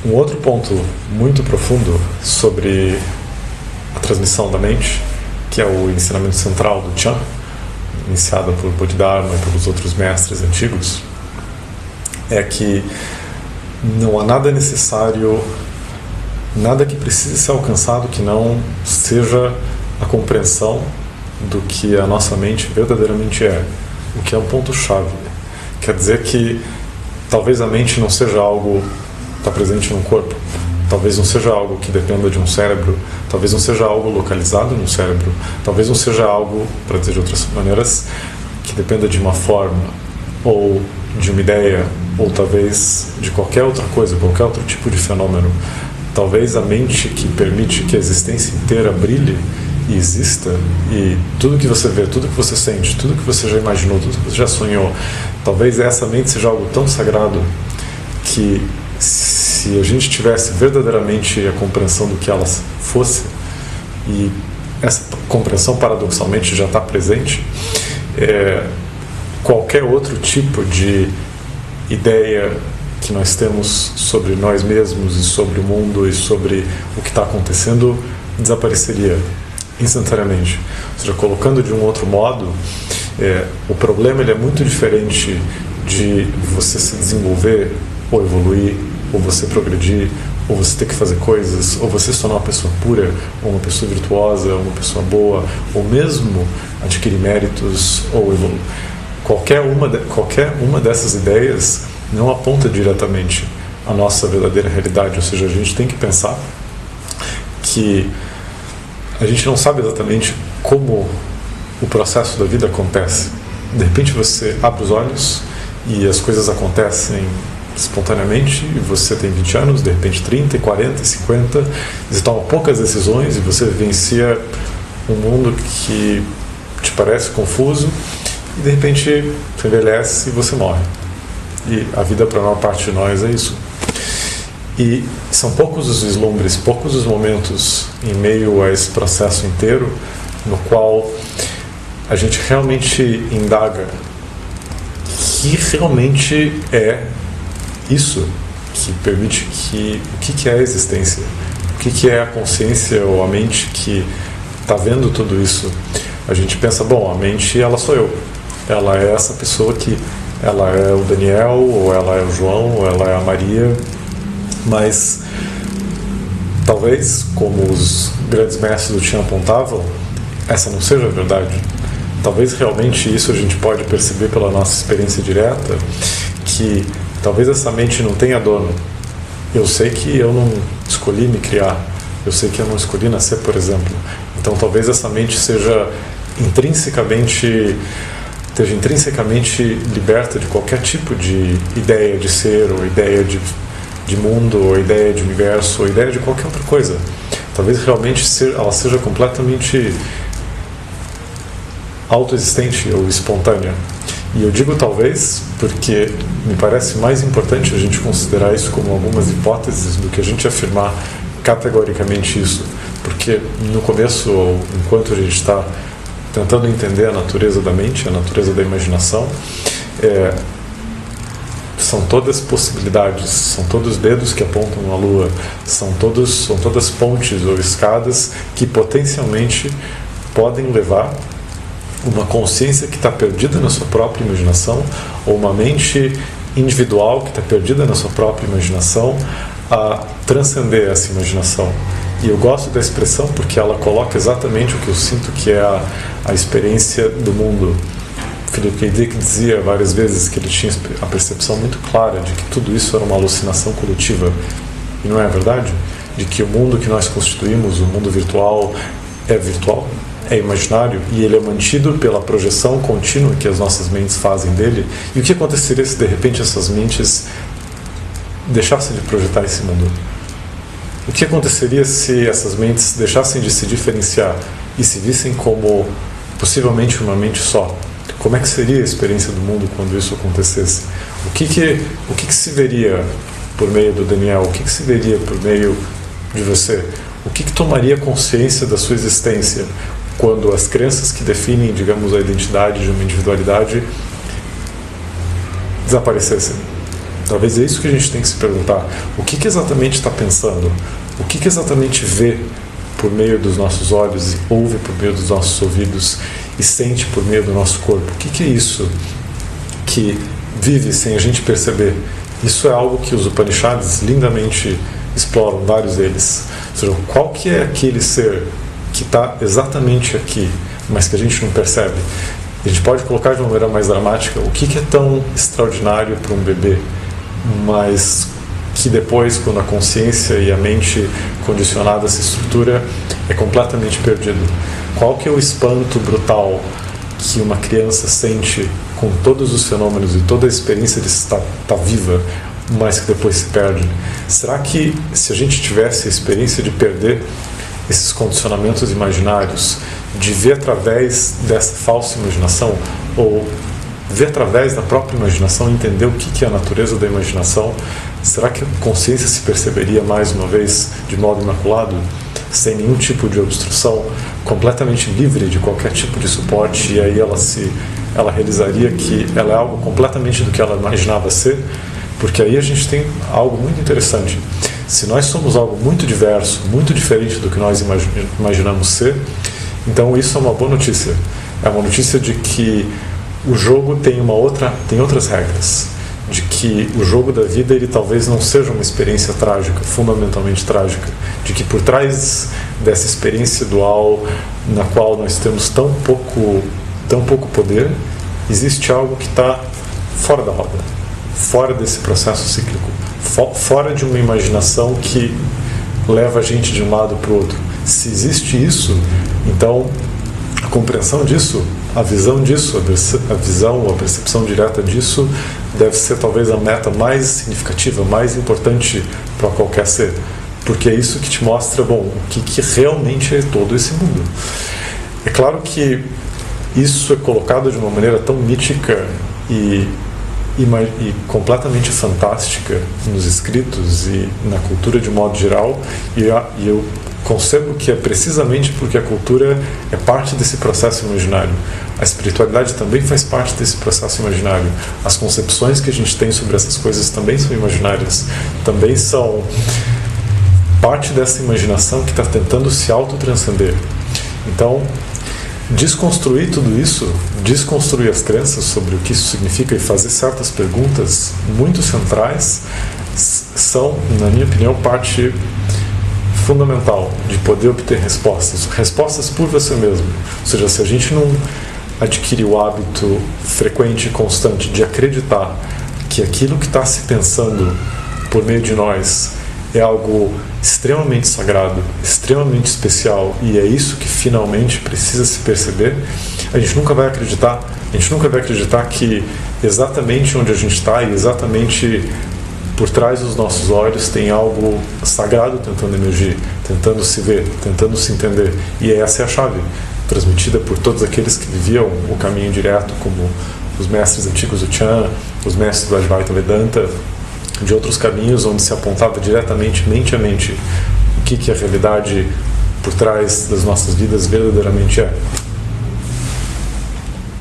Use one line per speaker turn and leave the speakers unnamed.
Um outro ponto muito profundo sobre a transmissão da mente, que é o ensinamento central do Chan, iniciado por Bodhidharma e pelos outros mestres antigos, é que não há nada necessário, nada que precise ser alcançado que não seja a compreensão do que a nossa mente verdadeiramente é, o que é um ponto-chave. Quer dizer que talvez a mente não seja algo que está presente no corpo, talvez não seja algo que dependa de um cérebro, talvez não seja algo localizado no cérebro, talvez não seja algo, para dizer de outras maneiras, que dependa de uma forma, ou de uma ideia, ou talvez de qualquer outra coisa, qualquer outro tipo de fenômeno. Talvez a mente que permite que a existência inteira brilhe e exista, e tudo que você vê, tudo que você sente, tudo que você já imaginou, tudo que você já sonhou, talvez essa mente seja algo tão sagrado que, se a gente tivesse verdadeiramente a compreensão do que ela fosse, e essa compreensão paradoxalmente já está presente, qualquer outro tipo de ideia que nós temos sobre nós mesmos e sobre o mundo e sobre o que está acontecendo desapareceria instantaneamente. Ou seja, colocando de um outro modo, o problema ele é muito diferente de você se desenvolver ou evoluir, ou você progredir, ou você ter que fazer coisas, ou você se tornar uma pessoa pura, ou uma pessoa virtuosa, ou uma pessoa boa, ou mesmo adquirir méritos, ou evoluir. Qualquer uma dessas ideias não aponta diretamente à nossa verdadeira realidade. Ou seja, a gente tem que pensar que a gente não sabe exatamente como o processo da vida acontece. De repente você abre os olhos e as coisas acontecem espontaneamente, e você tem 20 anos, de repente 30, 40, 50, você toma poucas decisões e você vivencia um mundo que te parece confuso, e de repente você envelhece e você morre. E a vida para a maior parte de nós é isso. E são poucos os vislumbres, poucos os momentos em meio a esse processo inteiro no qual a gente realmente indaga que realmente é isso que permite o que é a existência, o que é a consciência ou a mente que está vendo tudo isso. A gente pensa, bom, a mente, ela sou eu, ela é essa pessoa que, ela é o Daniel, ou ela é o João, ou ela é a Maria, mas talvez, como os grandes mestres do Chan apontavam, essa não seja a verdade. Talvez realmente isso a gente pode perceber pela nossa experiência direta, que talvez essa mente não tenha dono. Eu sei que eu não escolhi me criar, eu sei que eu não escolhi nascer, por exemplo. Então talvez essa mente esteja intrinsecamente liberta de qualquer tipo de ideia de ser, ou ideia de mundo, ou ideia de universo, ou ideia de qualquer outra coisa. Talvez realmente ela seja completamente autoexistente ou espontânea. E eu digo talvez porque me parece mais importante a gente considerar isso como algumas hipóteses do que a gente afirmar categoricamente isso. Porque no começo, ou enquanto a gente está tentando entender a natureza da mente, a natureza da imaginação, são todas possibilidades, são todos dedos que apontam na Lua, são todas pontes ou escadas que potencialmente podem levar uma consciência que está perdida na sua própria imaginação, ou uma mente individual que está perdida na sua própria imaginação, a transcender essa imaginação. E eu gosto da expressão porque ela coloca exatamente o que eu sinto que é a experiência do mundo. Philip K. Dick dizia várias vezes que ele tinha a percepção muito clara de que tudo isso era uma alucinação coletiva. E não é verdade? De que o mundo que nós constituímos, o mundo virtual, é imaginário, e ele é mantido pela projeção contínua que as nossas mentes fazem dele. E o que aconteceria se de repente essas mentes deixassem de projetar esse mundo? O que aconteceria se essas mentes deixassem de se diferenciar e se vissem como possivelmente uma mente só? Como é que seria a experiência do mundo quando isso acontecesse? O que se veria por meio do Daniel? O que se veria por meio de você? O que tomaria consciência da sua existência quando as crenças que definem, digamos, a identidade de uma individualidade desaparecessem? Talvez é isso que a gente tem que se perguntar. O que exatamente está pensando? O que exatamente vê por meio dos nossos olhos e ouve por meio dos nossos ouvidos e sente por meio do nosso corpo? O que é isso que vive sem a gente perceber? Isso é algo que os Upanishads lindamente exploram, vários deles. Ou seja, qual que é aquele ser que está exatamente aqui, mas que a gente não percebe? A gente pode colocar de uma maneira mais dramática, o que é tão extraordinário para um bebê, mas que depois, quando a consciência e a mente condicionada se estrutura, é completamente perdido. Qual que é o espanto brutal que uma criança sente com todos os fenômenos e toda a experiência de estar viva, mas que depois se perde? Será que se a gente tivesse a experiência de perder esses condicionamentos imaginários, de ver através dessa falsa imaginação, ou ver através da própria imaginação, entender o que é a natureza da imaginação, será que a consciência se perceberia mais uma vez de modo imaculado, sem nenhum tipo de obstrução, completamente livre de qualquer tipo de suporte, e aí ela realizaria que ela é algo completamente do que ela imaginava ser? Porque aí a gente tem algo muito interessante. Se nós somos algo muito diverso, muito diferente do que nós imaginamos ser, então isso é uma boa notícia. É uma notícia de que o jogo tem outras regras, de que o jogo da vida ele talvez não seja uma experiência trágica, fundamentalmente trágica, de que por trás dessa experiência dual na qual nós temos tão pouco poder, existe algo que está fora da roda, fora desse processo cíclico, fora de uma imaginação que leva a gente de um lado para o outro. Se existe isso, então a compreensão disso, a visão disso, a visão, a percepção direta disso deve ser talvez a meta mais significativa, mais importante para qualquer ser, porque é isso que te mostra, bom, o que realmente é todo esse mundo. É claro que isso é colocado de uma maneira tão mítica e completamente fantástica nos escritos e na cultura de modo geral, e eu concebo que é precisamente porque a cultura é parte desse processo imaginário. A espiritualidade também faz parte desse processo imaginário. As concepções que a gente tem sobre essas coisas também são imaginárias, também são parte dessa imaginação que está tentando se autotranscender. Então, desconstruir tudo isso, desconstruir as crenças sobre o que isso significa e fazer certas perguntas muito centrais são, na minha opinião, parte fundamental de poder obter respostas por você mesmo. Ou seja, se a gente não adquire o hábito frequente e constante de acreditar que aquilo que está se pensando por meio de nós é algo extremamente sagrado, extremamente especial, e é isso que finalmente precisa se perceber, a gente nunca vai acreditar. A gente nunca vai acreditar que exatamente onde a gente está e exatamente por trás dos nossos olhos tem algo sagrado tentando emergir, tentando se ver, tentando se entender. E essa é a chave, transmitida por todos aqueles que viviam o caminho direto, como os mestres antigos do Chan, os mestres do Advaita Vedanta, de outros caminhos onde se apontava diretamente, mente a mente, o que a realidade por trás das nossas vidas verdadeiramente é.